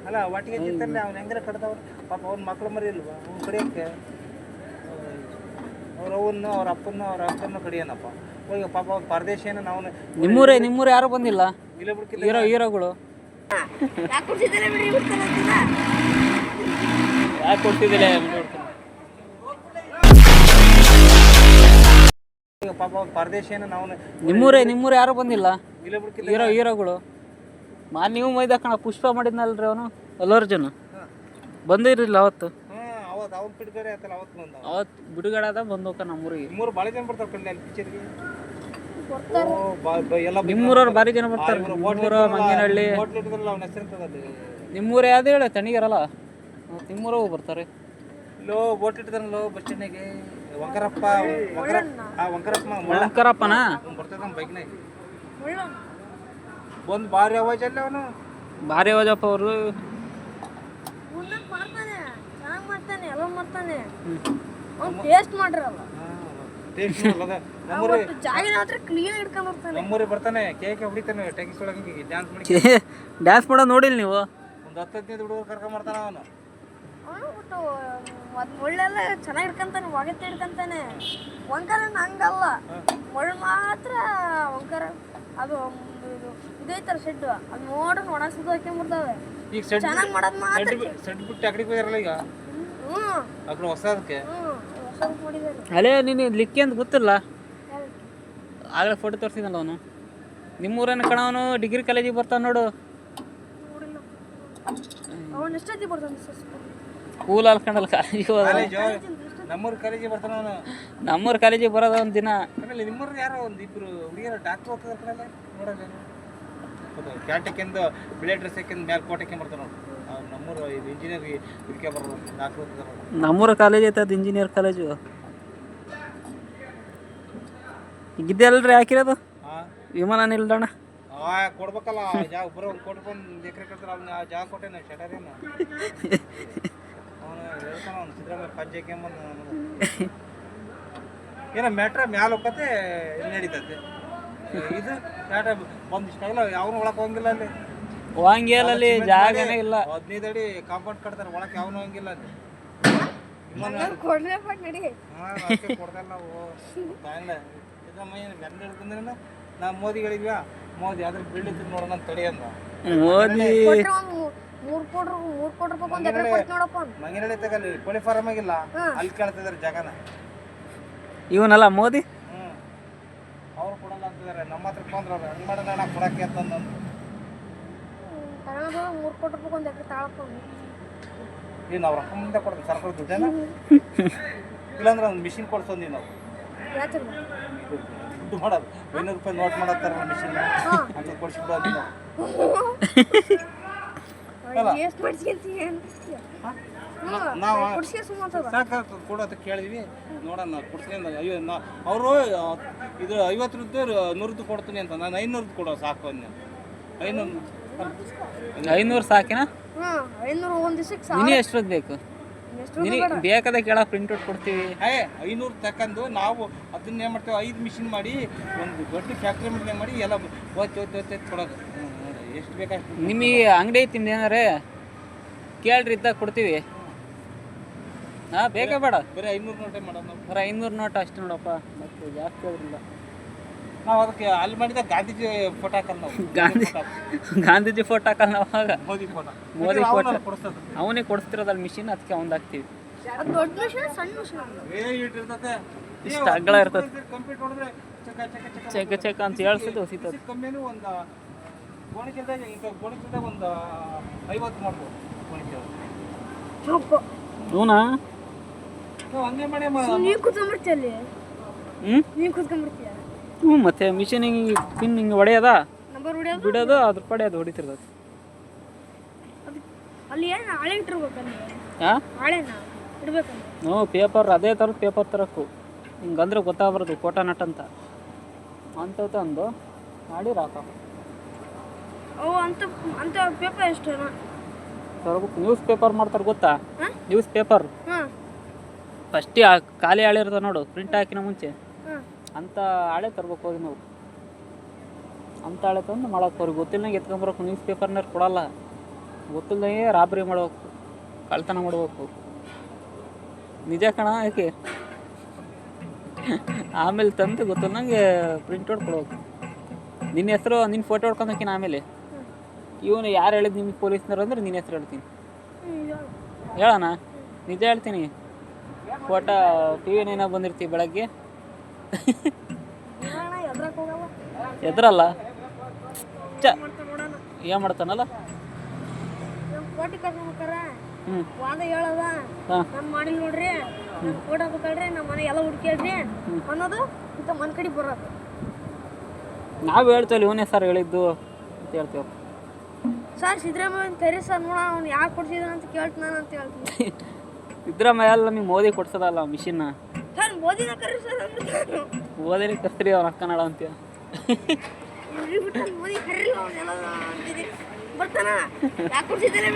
ಅಲ್ಲ ಒಟ್ಟಿಗೆ ತಿಂತಾನೆ ಅವ್ನು ಹೆಂಗಾರ ಕಡ್ದವ್ರು ಪಾಪ ಅವ್ನ ಮಕ್ಳು ಮರಿ ಇಲ್ವಾ ಅವ್ನು ಕಡಿಯೋಕ್ಕೆ ಅವ್ರ ಅವನ್ನ ಅವ್ರ ಅಪ್ಪನ ಕಡಿಯೋನಪ್ಪ ಹೋಗಿ ಪಾಪ ಅವ್ನ ಪರದೇಶೇನ ನಾವು ನಿಮ್ಮೂರು ಯಾರು ಬಂದಿಲ್ಲ ಇಲ್ಲ ಬಿಡ್ಕಿಲ್ಲ ಹೀರೋಗಳು ಯಾಕೆ ಕೊಡ್ತಿದ್ದಿಲ್ಲ ಪಾಪ ಅವ್ನ ಪರದೇಶೇನ ನಾವು ನಿಮ್ಮೂರು ಯಾರು ಬಂದಿಲ್ಲ ಇಲ್ಲ ಬಿಡ್ಕಿಲ್ಲ ಹೀರೋಗಳು ನೀವು ಮೈದಾಕಣ ಪುಷ್ಪ ಮಾಡಿದ್ನಲ್ರಿ ಅವನು ಅಲ್ಲು ಅರ್ಜುನ್ ಬಂದಿರಲಿಲ್ಲ ಅವತ್ತು ಅವ್ನು ಬಿಡುಗಡೆ ಆಯ್ತಲ್ಲ ಅವತ್ತು ಬಿಡುಗಡೆ ಆದ ಬಂದೋಕ ನಮ್ಮೂರಿಗೆ ನಿಮ್ಮೂರು ಭಾಳ ಜನ ಬರ್ತಾರೆ ಕಣ್ಣೆ ಅಲ್ಲಿ ಪಿಕ್ಚರ್ಗೆ ಎಲ್ಲ ನಿಮ್ಮೂರವ್ರು ಭಾರಿ ಜನ ಬರ್ತಾರೆ ನಿಮ್ಮೂರು ಮಂಗೇನಹಳ್ಳಿ ಹೋಟ್ಲ್ ಇಟ್ಟಿದ್ರಲ್ಲ ಅವ್ನ ಹೆಸರು ನಿಮ್ಮೂರು ಯಾವ್ದು ಹೇಳ ತಣಿಗರಲ್ಲ ನಿಮ್ಮೂರವು ಬರ್ತಾರೆ ಇಲ್ಲೋ ಬೋಟ್ ಇಟ್ಟಿದ್ರಲ್ಲೋ ಬಸ್ ಸ್ಟ್ಯಾಂಡಿಗೆ ವಂಕರಪ್ಪ ವಂಕರಪ್ಪನ ಬರ್ತದ ನಮ್ಮ ಬೈಕ್ನಾಗ ಬಂದು ಭಾರಿ ಅವಾಜ್ ಅಲ್ಲ ಅವನು ಭಾರಿ ಅವಾಜಪ್ಪ ಅವರು ನಮ್ಮೂರಿಗೆ ಬರ್ತಾನೆ ಕೇಕ್ ಹೊಡಿತಾನೆ ಟ್ಯಾಕ್ಸಿ ಒಳಗೆ ಡ್ಯಾನ್ಸ್ ಮಾಡಿ ಡ್ಯಾನ್ಸ್ ಮಾಡೋ ನೋಡಿಲ್ಲ ನೀವು ಒಂದು 10-15 ಹುಡುಗರು ಕರ್ಕೊಂಬರ್ತಾನ ಅವನು ಮುಳ್ಳೆಲ್ಲ ಚೆನ್ನಾಗಿ ಹಿಡ್ಕಂತಾನೆ ಒಗತ್ತೆ ಹಿಡ್ಕಂತಾನೆ ವಂಕರ ಹಂಗಲ್ಲ ಮುಳ್ಳು ಮಾತ್ರ ವಂಕರ ಅದು ಇದೈತರ ಶೆಡ್ ಅದು ನೋಡ್ರಿ ಒಣ ಸುದ್ದು ಹಾಕ್ಕೊಂಡ್ಬಿಡ್ತಾವೆ ಈಗ ಸೆಡ್ ಚೆನ್ನಾಗಿ ಮಾಡೋದು ಮಾತ್ರ ಸೆಡ್ ಬಿಟ್ಟು ಅಕಡಿಗೆ ಹೋಗ್ಯಾರಲ್ಲ ಈಗ ಆ ಕಡೆ ಹೊಸದಕ್ಕೆ ಹೊಸ ಮಾಡಿದ್ದಾರೆ ಅಲ್ಲೇ ನೀನು ಲಿಕ್ಕಿ ಅಂತ ಗೊತ್ತಿಲ್ಲ ಆಗಲೇ ಫೋಟೋ ತೋರಿಸಿದಲ್ಲ ಅವನು ನಿಮ್ಮೂರನ್ನ ಕಣ ಅವನು ಡಿಗ್ರಿ ಕಾಲೇಜಿಗೆ ಬರ್ತಾನೆ ನೋಡು ಅವನು ಎಷ್ಟೊತ್ತಿ ಬರ್ತಾನೆ ಸ್ಕೂಲ್ ಅಲ್ಕೊಂಡಲ್ಲ ಕಾಲೇಜಿಗೆ ಹೋದ ನಮ್ಮೂರು ಕಾಲೇಜಿಗೆ ಬರ್ತಾನ ಅವನು ನಮ್ಮೂರು ಕಾಲೇಜಿಗೆ ಬರೋದ ಒಂದು ದಿನ ಆಮೇಲೆ ನಿಮ್ಮೂರು ಯಾರೋ ಒಂದು ಇಬ್ರು ಹುಡುಗಿಯರ ಡಾಕ್ಟ್ರ್ ಹೋಗ್ತದ ಕಡೆ ನೋಡಲ್ಲ ಕ್ಯಾಟಕ್ಕೆಂದು ಬಿಳೆ ಡ್ರೆಸ್ ಹಾಕಿಂದು ಮ್ಯಾಲೆ ಕೋಟಕ್ಕೆ ಬರ್ತಾನೆ ನೋಡು ನಮ್ಮೂರು ಇದು ಇಂಜಿನಿಯರ್ ಇದಕ್ಕೆ ಬರೋದು ಡಾಕ್ಟ್ರ್ ಹೋಗ್ತಾರೆ ನಮ್ಮೂರ ಕಾಲೇಜ್ ಐತೆ ಅದು ಇಂಜಿನಿಯರ್ ಕಾಲೇಜು ಈಗಿದ್ದೆ ಅಲ್ರಿ ಹಾಕಿರೋದು ವಿಮಾನ ನಿಲ್ದಾಣ ಕೊಡ್ಬೇಕಲ್ಲ ಜಾಗ ಬರೋ ಒಂದು ಕೋಟಿ ಒಂದು ಎಕರೆ ಕಟ್ತಾರೆ ಅವ್ನ ಆ ಜಾಗ ಕೊಟ್ಟೆ ನಾವು ಶಟರೇನು ಅವನು ಹೇಳ್ತಾನ ಅವ್ನು ಸಿದ್ದರಾಮಯ್ಯ ಪಂಚಾಯಕ್ಕೆ ಬಂದು ಏನೋ ಮ್ಯಾಟ್ರ ಮ್ಯಾಲ ಹೋಗತ್ತೆ ಇಲ್ಲಿ ನಡೀತದೆ ಇದು ಮ್ಯಾಟ್ರ ಒಂದಿಷ್ಟಾಗಲ್ಲ ಯಾವನು ಒಳಗೆ ಹೋಗಂಗಿಲ್ಲ ಅಲ್ಲಿ ಹೋಗಂಗಿಲ್ಲ ಜಾಗನೇ ಇಲ್ಲ 15 ಅಡಿ ಕಾಂಪೌಂಡ್ ಕಟ್ತಾರೆ ಒಳಗೆ ಯಾವನು ಹೋಗಂಗಿಲ್ಲ ಅಲ್ಲಿ ಕೊಡ್ದಲ್ಲ ನಾವು ತಾಯಿಲ್ಲ ಸಿದ್ದರಾಮಯ್ಯ ಬೆನ್ನ ಹಿಡ್ಕೊಂಡ್ರೆ ನಾವು ಮೋದಿಗಳಿದ್ವಾ ಮೋದಿ ಅದ್ರ ಬೀಳಿತ್ತು ನೋಡೋಣ ತಡಿ ಅಂದ ಮೋದಿ ಮಂಗನಹಳ್ಳಿ ತಗಲ್ಲಿ ಕೋಳಿ ಫಾರಂ ಆಗಿಲ್ಲ ಅಲ್ಲಿ ಕೇಳ್ತಿದಾರೆ ಜಾಗನ ಇವನಲ್ಲ ಮೋದಿ ಅವ್ರು ಕೊಡಲ್ಲ ಅಂತಿದಾರೆ ನಮ್ಮ ಹತ್ರ ಬಂದ್ರ ಹಂಗ್ ಮಾಡೋಣ ನಾ ಕೊಡಕ್ಕೆ ಅಂತಂದು ನೀನು ಅವ್ರ ರೊಕ್ಕ ಮುಂದೆ ಕೊಡ್ತೀನಿ ಸರ್ಕಾರ ದುಡ್ಡೇನ ಇಲ್ಲಾಂದ್ರೆ ಒಂದು ಮಿಷಿನ್ ಕೊಡ್ಸೋದು ನಾವು ದುಡ್ಡು ಮಾಡೋದು 500 ರೂಪಾಯಿ ನೋಟ್ ಮಾಡತ್ತಾರ ಮಿಷಿನ್ ಅಂತ ಕೊಡ್ಸಿಬಿಡೋದು ನಾವು ಸಾಕು ಕೊಡೋದು ಕೇಳಿದ್ವಿ ನೋಡೋಣ ಕೊಡ್ತೀನಿ ಅಯ್ಯೋ ಅವರು ಇದು 50 100 ಕೊಡ್ತೀನಿ ಅಂತ ನಾನು 500 ಕೊಡೋ ಸಾಕು ಅಂದ 500 ಸಾಕಿನಾ ನೀನು ಎಷ್ಟೊತ್ತು ಬೇಕು ನಿನಗೆ ಬೇಕಾದ ಕೇಳ ಪ್ರಿಂಟ್ಔಟ್ ಕೊಡ್ತೀವಿ 500 ತಕ್ಕಂಡು ನಾವು ಅದನ್ನ ಏನು ಮಾಡ್ತೇವೆ 5 ಮಿಷಿನ್ ಮಾಡಿ ಒಂದು ದೊಡ್ಡ ಫ್ಯಾಕ್ಟ್ರಿ ಮಾಡಿ ಎಲ್ಲ ಓದ್ತಿ ಕೊಡೋದು ಎಷ್ಟು ಬೇಕಾಷ್ಟು ನಿಮಗೆ ಅಂಗಡಿ ಐತಿ ಏನಾರೇ ಕೇಳ್ರಿ ಇದ್ದಾಗ ಕೊಡ್ತೀವಿ ಬೇಕೇ ಬೇಡ ಬರೀ 500 ನೋಟೇ ಮಾಡೋದು ನಾವು ಬರೀ 500 ನೋಟ್ ಅಷ್ಟು ನೋಡಪ್ಪ ಮತ್ತೆ ಜಾಸ್ತಿ ಆದ್ರಿಲ್ಲ ನಾವು ಅದಕ್ಕೆ ಅಲ್ಲಿ ಮಾಡಿದಾಗ ಗಾಂಧೀಜಿ ಫೋಟೋ ಹಾಕಲ್ಲ ನಾವು ಗಾಂಧೀಜಿ ಫೋಟೋ ಹಾಕಲ್ಲ ನಾವು ಆಗ ಮೋದಿ ಫೋಟೋ ಕೊಡಿಸ್ತದ ಅವನಿಗೆ ಕೊಡಿಸ್ತಿರೋದಲ್ಲ ಮಿಷಿನ್ ಅದಕ್ಕೆ ಅವ್ನು ಹಾಕ್ತೀವಿ ಇಷ್ಟು ಅಗ್ಗಳ ಇರ್ತದೆ ಕಂಪ್ಯೂಟರ್ ಹೊಡೆದ್ರೆ ಚೆಕ್ ಚೆಕ್ ಅಂತ ಹೇಳ್ಸಿದ್ದು ಹೊಸಿತದ ಕಮ್ಮಿನೂ ಒಂದು ಗೋಣಿಚೀಲದಾಗ ಗೋಣಿಚೀಲದಾಗ ಒಂದು 50 ಮಾಡ್ಬೋದು ಗೋಣಿಚೀಲ ಹೂನಾ ಹಂಗೆ ಮಾಡಿ ಹ್ಞೂ ಮತ್ತೆ ಮಿಷಿನ್ ಹಿಂಗೆ ಪಿನ್ ಹಿಂಗೆ ಹೊಡೆಯೋದ ಬಿಡೋದು ಅದ್ರ ಪಡೆ ಅದು ಹೊಡಿತಿರ್ತದೆ ಹ್ಞೂ ಪೇಪರ್ ಅದೇ ಥರದ ಪೇಪರ್ ತರಕು ಹಿಂಗಂದ್ರೆ ಗೊತ್ತಾಗ್ಬಾರ್ದು ಕೋಟಾ ನಟ್ ಅಂತ ಅಂತವ್ ತಂದು ಮಾಡಿ ರಾಕ ತರಬೇಕು ನ್ಯೂಸ್ ಪೇಪರ್ ಮಾಡ್ತಾರೆ ಗೊತ್ತಾ ನ್ಯೂಸ್ ಪೇಪರ್ ಫಸ್ಟಿ ಖಾಲಿ ಹಾಳೆ ಇರ್ತದೆ ನೋಡು ಪ್ರಿಂಟ್ ಹಾಕಿನ ಮುಂಚೆ ಅಂತ ಹಾಳೆ ತರ್ಬೇಕು ಹೋಗಿ ನಾವು ಅಂತ ಹಾಳೆ ತಂದು ಮಾಡಕ್ಕೆ ಅವ್ರಿಗೆ ಗೊತ್ತಿಲ್ಲ ಎತ್ಕೊಂಬರಕ್ಕೆ ನ್ಯೂಸ್ ಪೇಪರ್ನಾರು ಕೊಡಲ್ಲ ಗೊತ್ತಿಲ್ಲದಂಗೆ ರಾಬ್ರಿ ಮಾಡ್ಬೇಕು, ಕಳ್ತನ ಮಾಡ್ಬೇಕು. ನಿಜ ಕಣ ಯಾಕೆ ಆಮೇಲೆ ತಂದು ಗೊತ್ತಿಲ್ಲಂಗೆ ಪ್ರಿಂಟ್ ಔಟ್ ಕೊಡ್ಬೇಕು. ನಿನ್ನ ಹೆಸರು ನಿನ್ನ ಫೋಟೋ ಹೊಡ್ಕೊಂಡೋಕಿನ ಆಮೇಲೆ ಇವನು ಯಾರು ಹೇಳಿದ್ ನಿಮ್ಗೆ ಪೊಲೀಸ್ನವ್ರು ಅಂದ್ರೆ ನಿನ್ನ ಹೆಸರು ಹೇಳ್ತೀನಿ. ಹೇಳೋಣ, ನಿಜ ಹೇಳ್ತೀನಿ. ಫೋಟೋ ಟಿ ವಿ ನೈನಾಗ ಬಂದಿರ್ತೀವಿ ಬೆಳಗ್ಗೆ. ಎದ್ರಲ್ಲ ಏನು ಮಾಡ್ತಾನಲ್ಲ. ಹ್ಞೂ ವಾದ ಹೇಳದ ನಮ್ಮ ಮಾಡಿಲ್ ನೋಡ್ರಿ, ನಮ್ಮ ಫೋಟೋ ಬೇಕಲ್ರಿ, ನಮ್ಮ ಮನೆ ಎಲ್ಲ ಹುಡ್ಕೇಳ್ರಿ ಅನ್ನೋದು ಇಂಥ ಮನ್ ಕಡೆ ಬರೋದು. ನಾವು ಹೇಳ್ತೇವೆ ಇವನೇ ಸರ್ ಹೇಳಿದ್ದು ಅಂತ ಹೇಳ್ತೇವೆ. ಸರ್ ಸಿದ್ದರಾಮಯ್ಯ ಕರಿ ಸರ್ ನೋಡ ಅವ್ನು ಯಾಕೆ ಕೊಡ್ಸಿದಾನ ಅಂತ ಕೇಳ್ತಾನ ಅಂತ ಹೇಳ್ತೀನಿ. ಸಿದ್ದರಾಮಯ್ಯ ಅಲ್ಲ ನಿಮ್ಗೆ ಮೋದಿ ಕೊಡ್ಸೋದಲ್ಲ ಮಿಷಿನ್ನ. ಸರ್ ಮೋದಿನ ಕರಿ ಸರ್ ಅಂದ್ರೆ ಮೋದಿನೇ ಕಸ್ತ್ರಿ ಅವ್ನು ಕನ್ನಡ ಅಂತ ಮೋದಿ ಕರಿಲ್ಲ ಅವನ್ನೆಲ್ಲ ಅಂತಿದೆ ಬರ್ತಾನ ಯಾಕೆ ಕೊಡ್ಸಿದ್ದಾನೆ